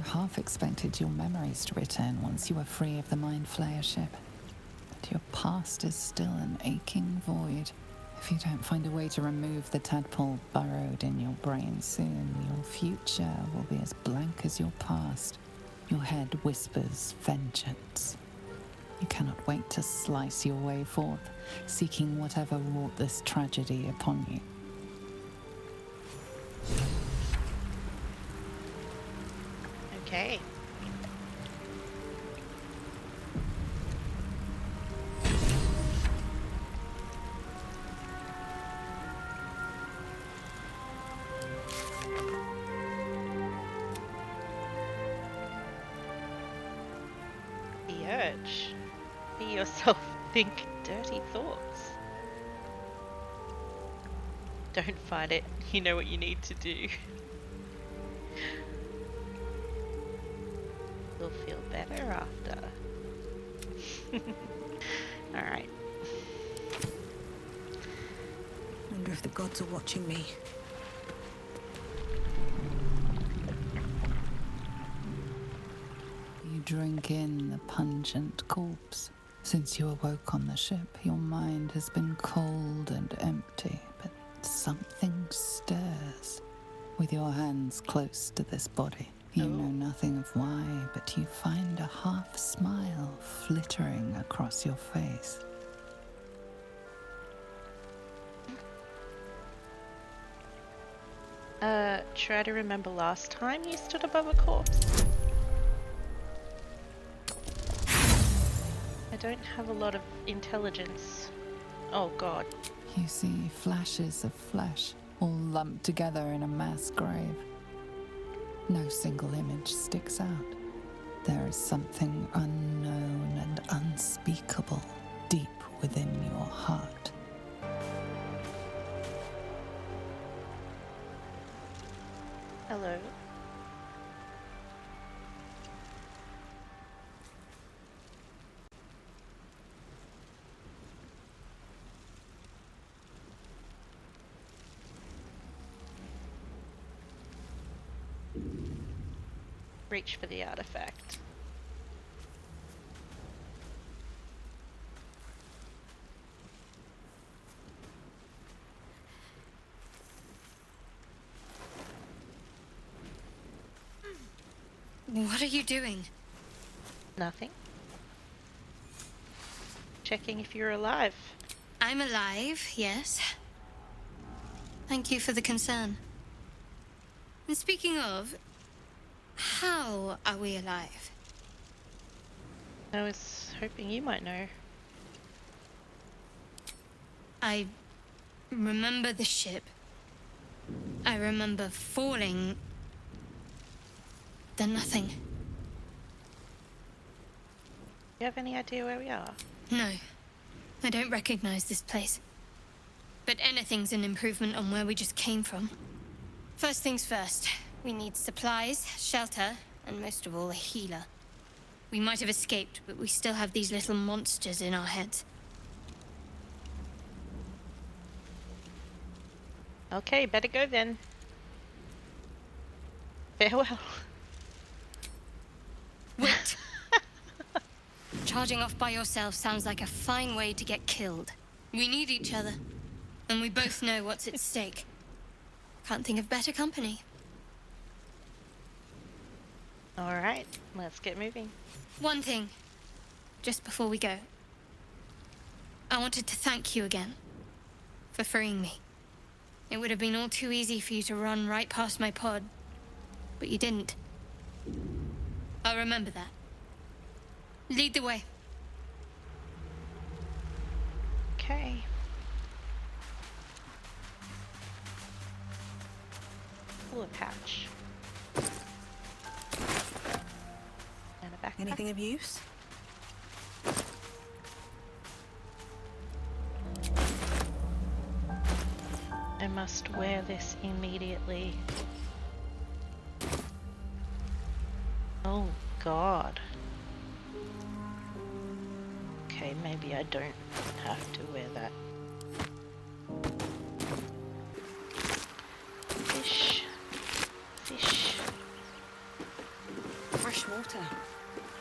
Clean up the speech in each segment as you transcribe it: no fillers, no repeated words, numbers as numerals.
half expected your memories to return once you were free of the Mind Flayer ship. But your past is still an aching void. If you don't find a way to remove the tadpole burrowed in your brain soon, your future will be as blank as your past. Your head whispers vengeance. You cannot wait to slice your way forth, seeking whatever wrought this tragedy upon you. Okay. The urge. Be yourself, think dirty thoughts. Don't fight it. You know what you need to do. You'll feel better after. Alright. Wonder if the gods are watching me. You drink in the pungent corpse. Since you awoke on the ship, your mind has been cold and empty, but something stirs. With your hands close to this body, you know nothing of why, but you find a half smile flittering across your face. Try to remember last time you stood above a corpse. I don't have a lot of intelligence. Oh god. You see flashes of flesh, all lumped together in a mass grave. No single image sticks out. There is something unknown and unspeakable deep within your heart. Hello. Reach for the artifact. What are you doing? Nothing. Checking if you're alive. I'm alive, yes. Thank you for the concern. And speaking of, how are we alive? I was hoping you might know. I remember the ship. I remember falling. Then nothing. Do you have any idea where we are? No, I don't recognize this place. But anything's an improvement on where we just came from. First things first, we need supplies, shelter, and most of all, a healer. We might have escaped, but we still have these little monsters in our heads. Okay, better go then. Farewell. Wait! Charging off by yourself sounds like a fine way to get killed. We need each other, and we both know what's at stake. Can't think of better company. Alright, let's get moving. One thing, just before we go. I wanted to thank you again for freeing me. It would have been all too easy for you to run right past my pod, but you didn't. I'll remember that. Lead the way. Okay. Pull a pouch. And a backpack. Anything of use? I must wear this immediately. Oh god. Okay, maybe I don't have to wear that. Fish. Fish.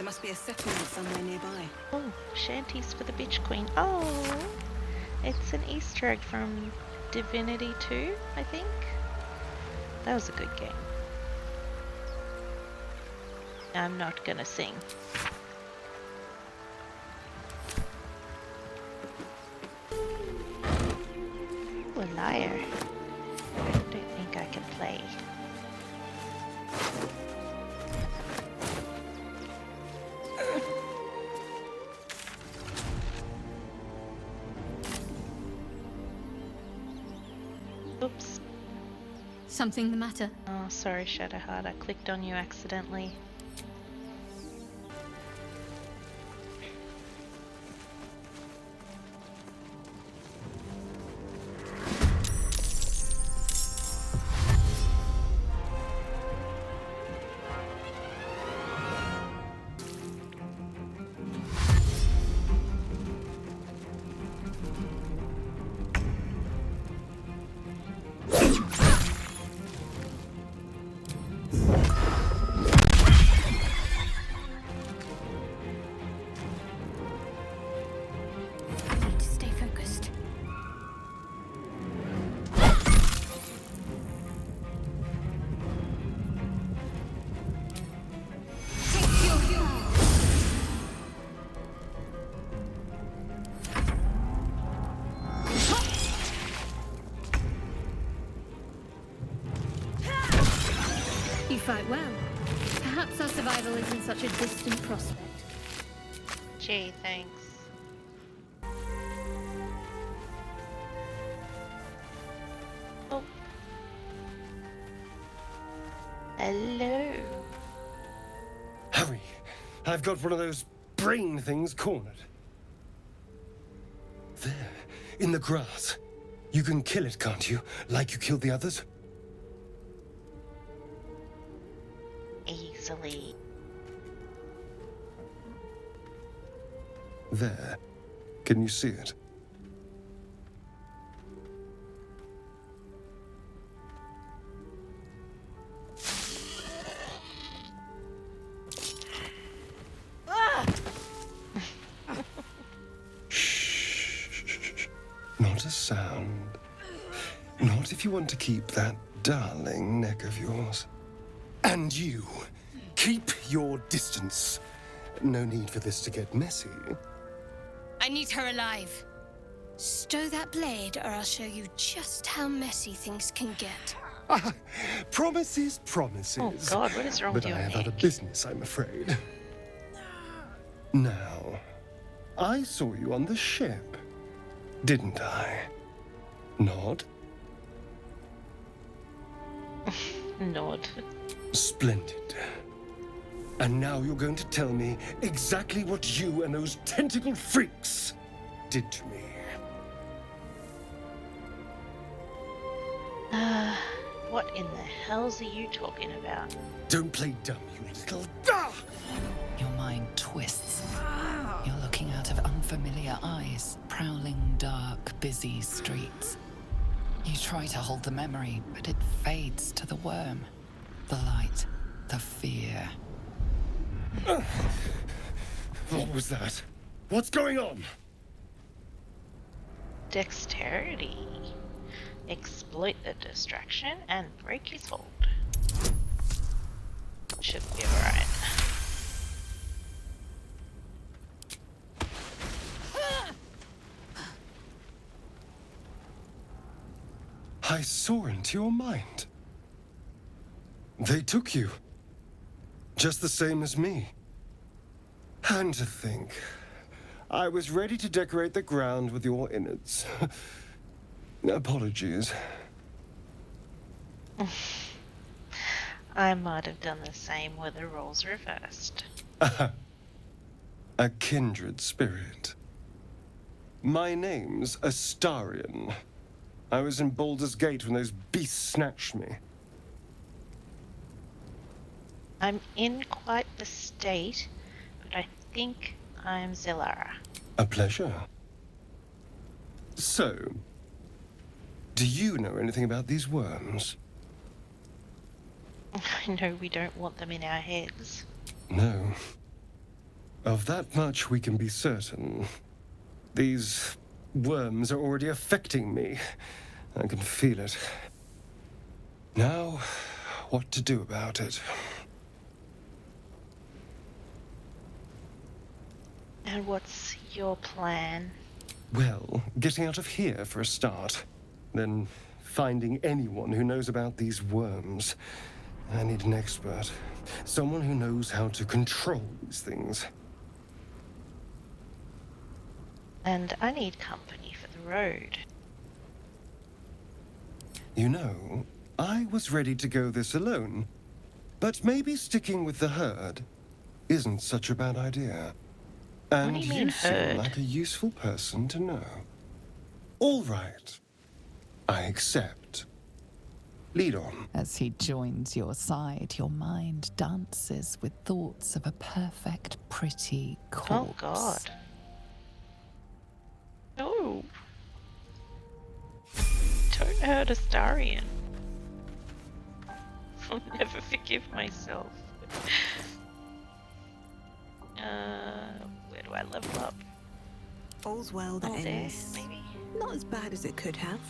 There must be a settlement somewhere nearby. Oh, shanties for the bitch queen. Oh, it's an Easter egg from Divinity 2, I think. That was a good game. I'm not gonna sing. Ooh, a liar. I don't think I can play. Oops. Something the matter? Oh, sorry, Shadowheart. I clicked on you accidentally. I need to stay focused. You fight well. Perhaps our survival isn't such a distant prospect. Gee, thanks. Oh. Hello. Hurry! I've got one of those brain things cornered. There, in the grass. You can kill it, can't you? Like you killed the others? Easily. There. Can you see it? Shh. Not a sound. Not if you want to keep that darling neck of yours. And you, keep your distance. No need for this to get messy. I need her alive. Stow that blade, or I'll show you just how messy things can get. Promises, promises. Oh God, what is wrong But with your I have neck? other business, I'm afraid. Now, I saw you on the ship, didn't I? Nod? Nod. Splendid. And now you're going to tell me exactly what you and those tentacled freaks did to me. What in the hell's are you talking about? Don't play dumb, you little... Your mind twists. You're looking out of unfamiliar eyes, prowling dark, busy streets. You try to hold the memory, but it fades to the worm. The light, the fear. What was that? What's going on? Dexterity. Exploit the distraction and break his hold. Should be alright. I saw into your mind. They took you. Just the same as me. And to think, I was ready to decorate the ground with your innards. Apologies. I might have done the same with the roles reversed. A kindred spirit. My name's Astarion. I was in Baldur's Gate when those beasts snatched me. I'm in quite the state, but I think I'm Zilara. A pleasure. So, do you know anything about these worms? I know we don't want them in our heads. No. Of that much we can be certain. These worms are already affecting me. I can feel it. Now, what to do about it? And what's your plan? Well, getting out of here for a start. Then finding anyone who knows about these worms. I need an expert. Someone who knows how to control these things. And I need company for the road. You know, I was ready to go this alone. But maybe sticking with the herd isn't such a bad idea. And do you mean herd? seem like a useful person to know. All right. I accept. Lead on. As he joins your side, your mind dances with thoughts of a perfect, pretty corpse. Oh God. No. Don't hurt Astarion. I'll never forgive myself. Where do I level up? All's well that Oh, there, ends. maybe? Not as bad as it could have.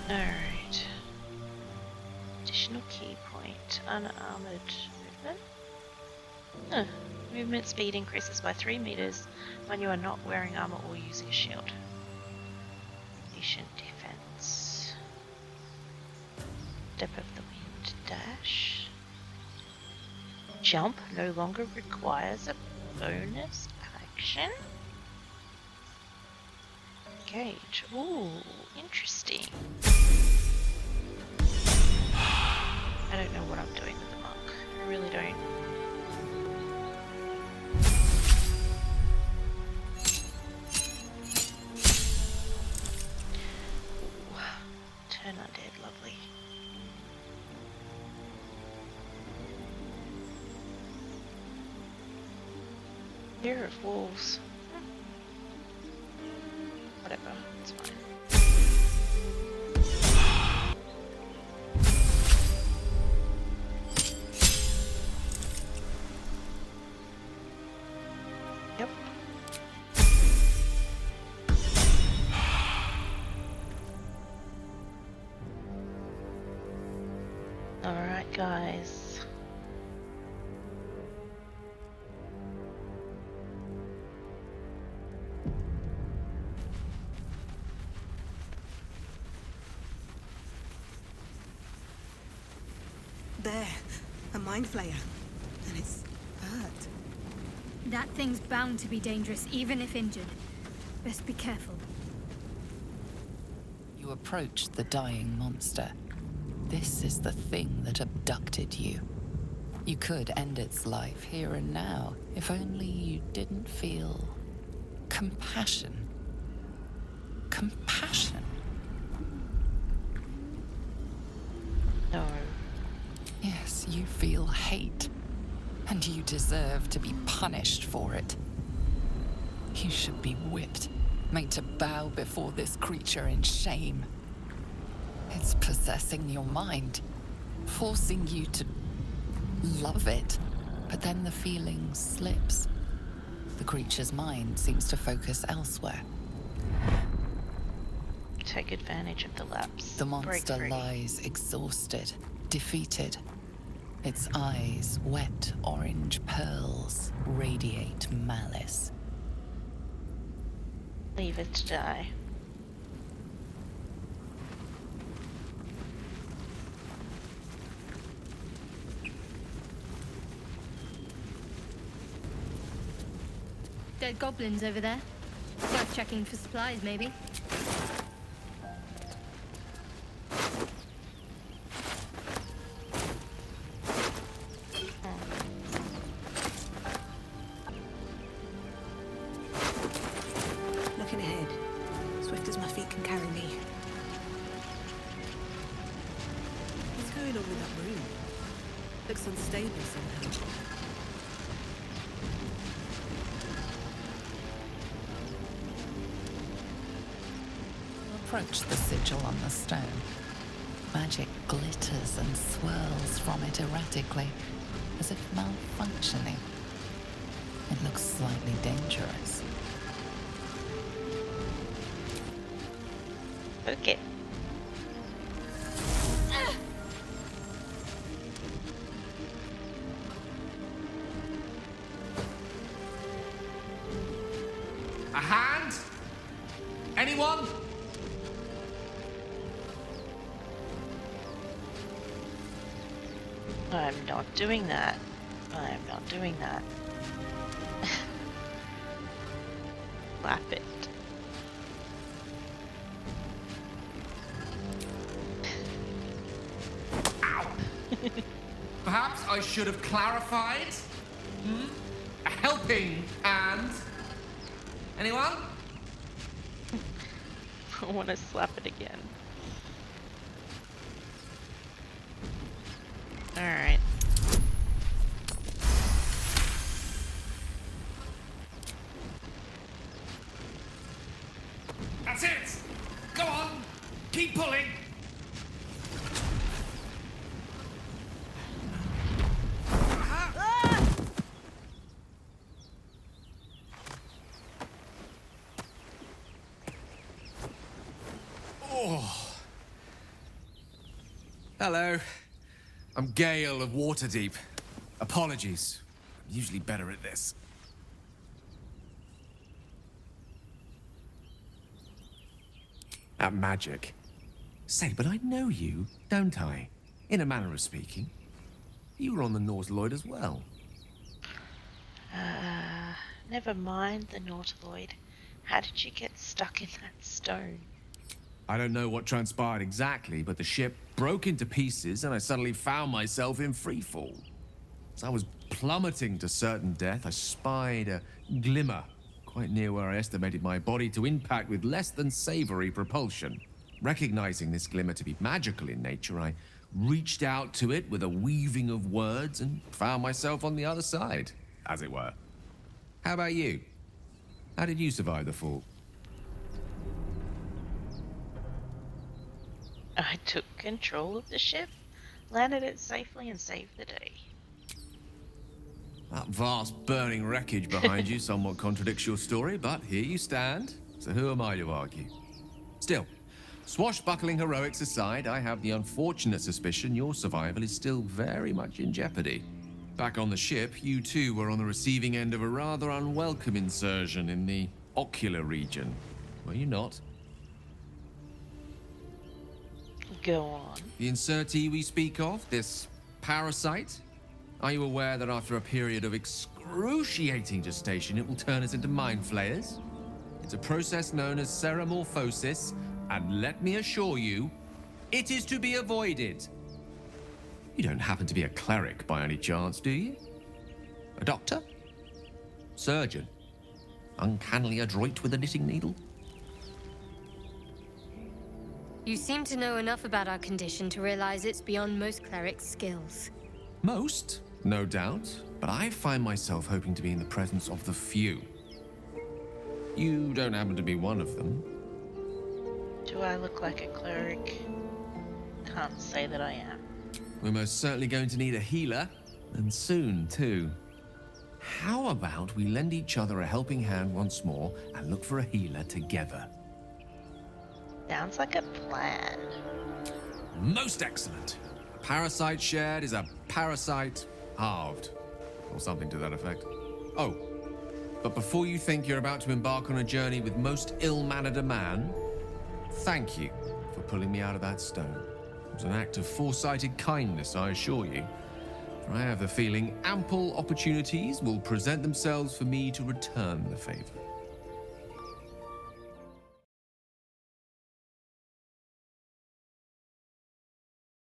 Alright. Additional key point. Unarmored movement. Huh. Movement speed increases by 3 meters when you are not wearing armor or using a shield. Patient defense. Step of the wind dash. Jump no longer requires a bonus action. Engage. Ooh, interesting. I don't know what I'm doing with the monk. I really don't. Turn undead, lovely. Fear of wolves. Whatever, it's fine. Yep. Alright, guys. There, a mind flayer. And it's hurt. That thing's bound to be dangerous, even if injured. Best be careful. You approach the dying monster. This is the thing that abducted you. You could end its life here and now, if only you didn't feel compassion. Compassion? No. Yes, you feel hate, and you deserve to be punished for it. You should be whipped, made to bow before this creature in shame. It's possessing your mind, forcing you to love it, but then the feeling slips. The creature's mind seems to focus elsewhere. Take advantage of the lapse. The monster Break free. lies exhausted, defeated. Its eyes, wet orange pearls, radiate malice. Leave it to die. Dead goblins over there. Worth checking for supplies, maybe. Looking ahead. Swift as my feet can carry me. What's going on with that room? Looks unstable somehow. Approach the sigil on the stone. Magic glitters and swirls from it erratically, as if malfunctioning. It looks slightly dangerous. Okay. A hand? Anyone? I'm not doing that. I'm not doing that. Lap it. Perhaps I should have clarified? A helping hand? Anyone? I want to slap it again. Alright. That's it! Go on! Keep pulling! Oh. Hello. I'm Gale of Waterdeep. Apologies. I'm usually better at this. At magic. Say, but I know you, don't I? In a manner of speaking. You were on the North Lloyd as well. Never mind the Nautiloid. How did you get stuck in that stone? I don't know what transpired exactly, but the ship broke into pieces and I suddenly found myself in freefall. As I was plummeting to certain death, I spied a glimmer quite near where I estimated my body to impact with less than savory propulsion. Recognizing this glimmer to be magical in nature, I reached out to it with a weaving of words and found myself on the other side, as it were. How about you? How did you survive the fall? I took control of the ship, landed it safely, and saved the day. That vast burning wreckage behind you somewhat contradicts your story, but here you stand. So who am I to argue? Still, swashbuckling heroics aside, I have the unfortunate suspicion your survival is still very much in jeopardy. Back on the ship, you too were on the receiving end of a rather unwelcome insertion in the ocular region, were you not? Go on. The insertee we speak of, this parasite, are you aware that after a period of excruciating gestation, it will turn us into mind flayers? It's a process known as ceremorphosis, and let me assure you, it is to be avoided. You don't happen to be a cleric by any chance, do you? A doctor? Surgeon? Uncannily adroit with a knitting needle? You seem to know enough about our condition to realize it's beyond most clerics' skills. Most, no doubt, but I find myself hoping to be in the presence of the few. You don't happen to be one of them. Do I look like a cleric? Can't say that I am. We're most certainly going to need a healer, and soon, too. How about we lend each other a helping hand once more and look for a healer together? Sounds like a plan. Most excellent. A parasite shared is a parasite halved, or something to that effect. Oh, but before you think you're about to embark on a journey with most ill-mannered a man, thank you for pulling me out of that stone. It was an act of foresighted kindness, I assure you. For I have the feeling ample opportunities will present themselves for me to return the favor.